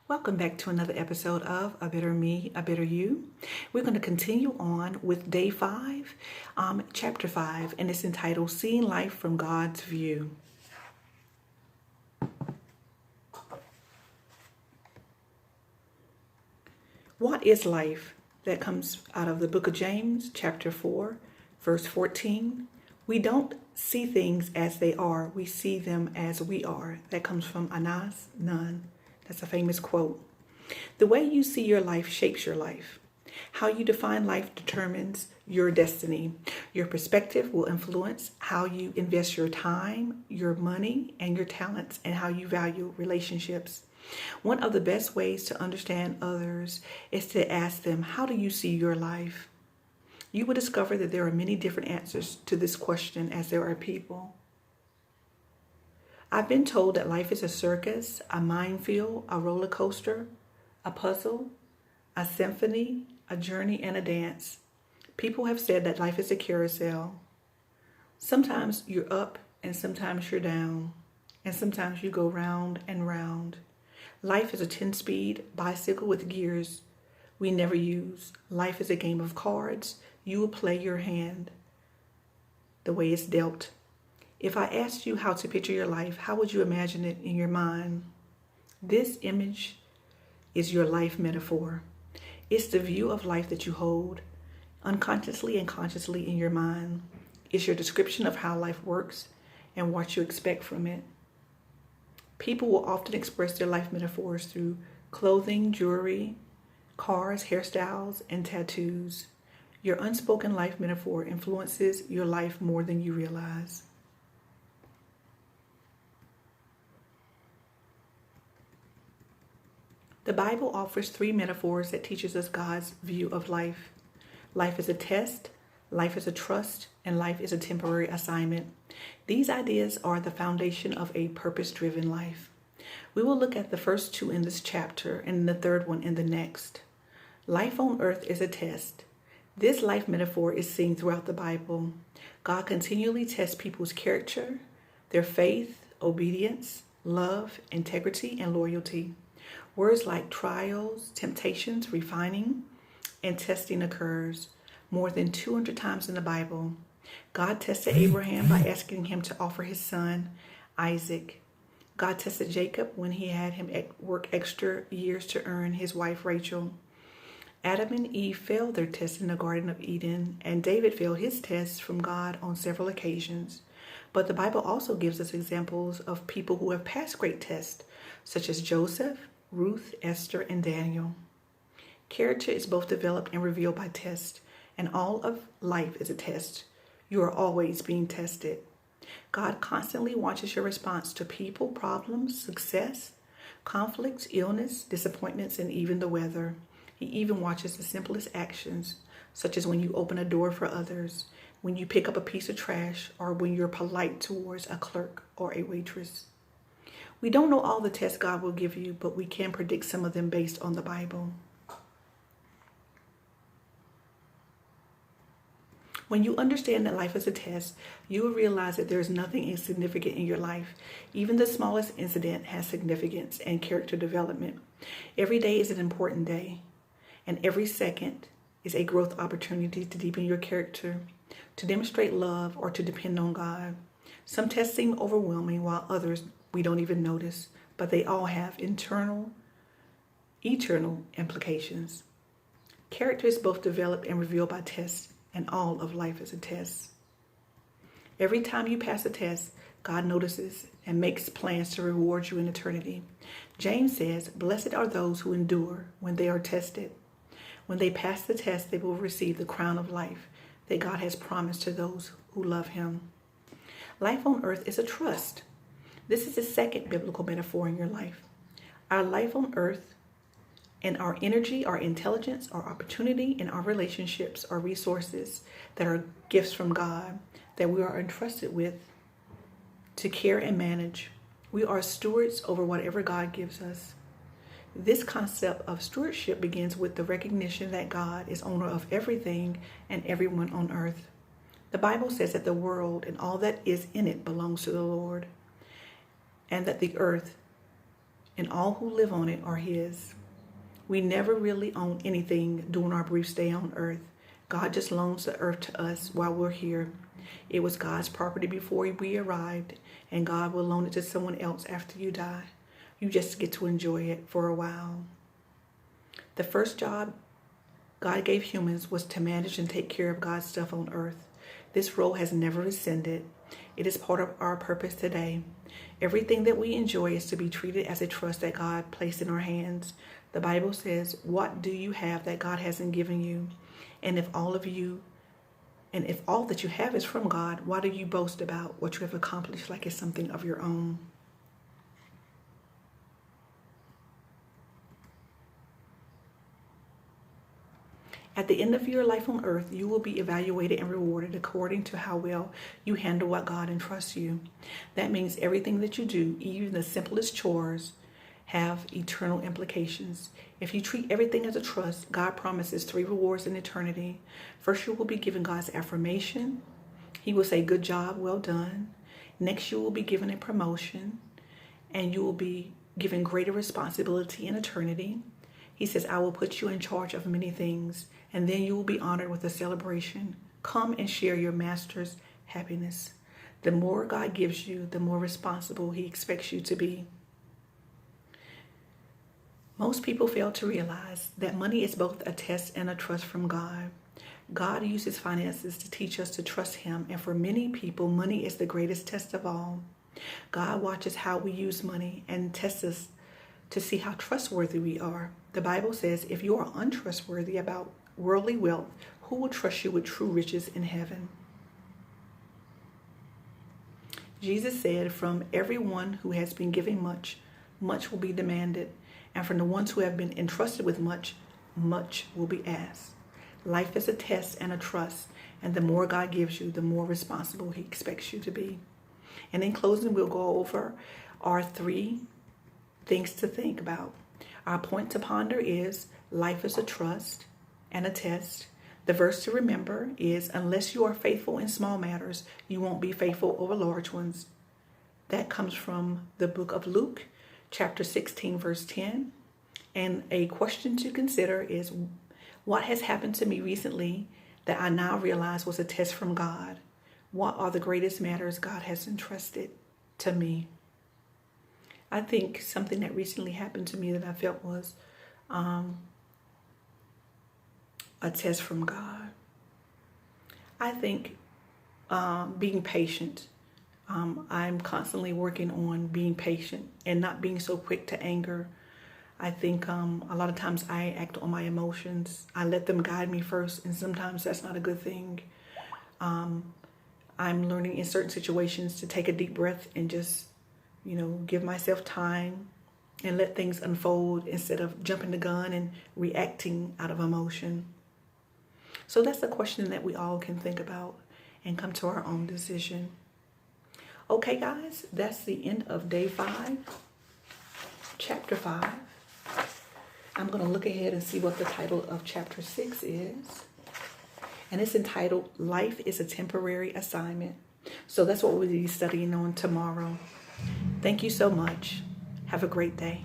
Welcome back to another episode of A Better Me, A Better You. We're going to continue on with day 5, chapter 5, and it's entitled Seeing Life from God's View. What is life? That comes out of the book of James, chapter 4, verse 14. We don't see things as they are, we see them as we are. That comes from Anas Nunn. That's a famous quote. The way you see your life shapes your life. How you define life determines your destiny. Your perspective will influence how you invest your time, your money, and your talents, and how you value relationships. One of the best ways to understand others is to ask them, how do you see your life? You will discover that there are many different answers to this question as there are people. I've been told that life is a circus, a minefield, a roller coaster, a puzzle, a symphony, a journey, and a dance. People have said that life is a carousel. Sometimes you're up and sometimes you're down, and sometimes you go round and round. Life is a 10-speed bicycle with gears we never use. Life is a game of cards. You will play your hand the way it's dealt. If I asked you how to picture your life, how would you imagine it in your mind? This image is your life metaphor. It's the view of life that you hold unconsciously and consciously in your mind. It's your description of how life works and what you expect from it. People will often express their life metaphors through clothing, jewelry, cars, hairstyles, and tattoos. Your unspoken life metaphor influences your life more than you realize. The Bible offers 3 metaphors that teaches us God's view of life. Life is a test, life is a trust, and life is a temporary assignment. These ideas are the foundation of a purpose-driven life. We will look at the first 2 in this chapter and the third one in the next. Life on earth is a test. This life metaphor is seen throughout the Bible. God continually tests people's character, their faith, obedience, love, integrity, and loyalty. Words like trials, temptations, refining, and testing occurs more than 200 times in the Bible. God tested Abraham by asking him to offer his son, Isaac. God tested Jacob when he had him work extra years to earn his wife Rachel. Adam and Eve failed their test in the Garden of Eden, and David failed his test from God on several occasions. But the Bible also gives us examples of people who have passed great tests, such as Joseph, Ruth, Esther, and Daniel. Character is both developed and revealed by test, and all of life is a test. You are always being tested. God constantly watches your response to people, problems, success, conflicts, illness, disappointments, and even the weather. He even watches the simplest actions, such as when you open a door for others, when you pick up a piece of trash, or when you're polite towards a clerk or a waitress. We don't know all the tests God will give you, but we can predict some of them based on the Bible. When you understand that life is a test, you will realize that there is nothing insignificant in your life. Even the smallest incident has significance and character development. Every day is an important day, and every second is a growth opportunity to deepen your character, to demonstrate love, or to depend on God. Some tests seem overwhelming, while others we don't even notice, but they all have eternal implications. Character is both developed and revealed by tests, and all of life is a test. Every time you pass a test, God notices and makes plans to reward you in eternity. James says, "Blessed are those who endure when they are tested. When they pass the test, they will receive the crown of life that God has promised to those who love him." Life on earth is a trust. This is the second biblical metaphor in your life. Our life on earth and our energy, our intelligence, our opportunity, and our relationships are resources that are gifts from God that we are entrusted with to care and manage. We are stewards over whatever God gives us. This concept of stewardship begins with the recognition that God is owner of everything and everyone on earth. The Bible says that the world and all that is in it belongs to the Lord, and that the earth and all who live on it are His. We never really own anything during our brief stay on earth. God just loans the earth to us while we're here. It was God's property before we arrived, and God will loan it to someone else after you die. You just get to enjoy it for a while. The first job God gave humans was to manage and take care of God's stuff on earth. This role has never rescinded. It is part of our purpose today. Everything that we enjoy is to be treated as a trust that God placed in our hands. The Bible says, "What do you have that God hasn't given you? And if all that you have is from God, why do you boast about what you have accomplished like it's something of your own?" At the end of your life on earth, you will be evaluated and rewarded according to how well you handle what God entrusts you. That means everything that you do, even the simplest chores, have eternal implications. If you treat everything as a trust, God promises 3 rewards in eternity. First, you will be given God's affirmation. He will say, "Good job, well done." Next, you will be given a promotion, and you will be given greater responsibility in eternity. He says, "I will put you in charge of many things," and then you will be honored with a celebration. Come and share your master's happiness. The more God gives you, the more responsible He expects you to be. Most people fail to realize that money is both a test and a trust from God. God uses finances to teach us to trust Him, and for many people, money is the greatest test of all. God watches how we use money and tests us to see how trustworthy we are. The Bible says, if you are untrustworthy about worldly wealth, who will trust you with true riches in heaven? Jesus said, "From everyone who has been given much, much will be demanded. And from the ones who have been entrusted with much, much will be asked." Life is a test and a trust, and the more God gives you, the more responsible He expects you to be. And in closing, we'll go over our 3 things to think about. Our point to ponder is life is a trust and a test. The verse to remember is, unless you are faithful in small matters, you won't be faithful over large ones. That comes from the book of Luke, chapter 16, verse 10. And a question to consider is, what has happened to me recently that I now realize was a test from God? What are the greatest matters God has entrusted to me? I think something that recently happened to me that I felt was a test from God. I think being patient. I'm constantly working on being patient and not being so quick to anger. I think a lot of times I act on my emotions. I let them guide me first, and sometimes that's not a good thing. I'm learning in certain situations to take a deep breath and just, give myself time and let things unfold instead of jumping the gun and reacting out of emotion. So that's a question that we all can think about and come to our own decision. Okay, guys, that's the end of day 5, chapter 5. I'm going to look ahead and see what the title of chapter 6 is. And it's entitled, Life is a Temporary Assignment. So that's what we'll be studying on tomorrow. Thank you so much. Have a great day.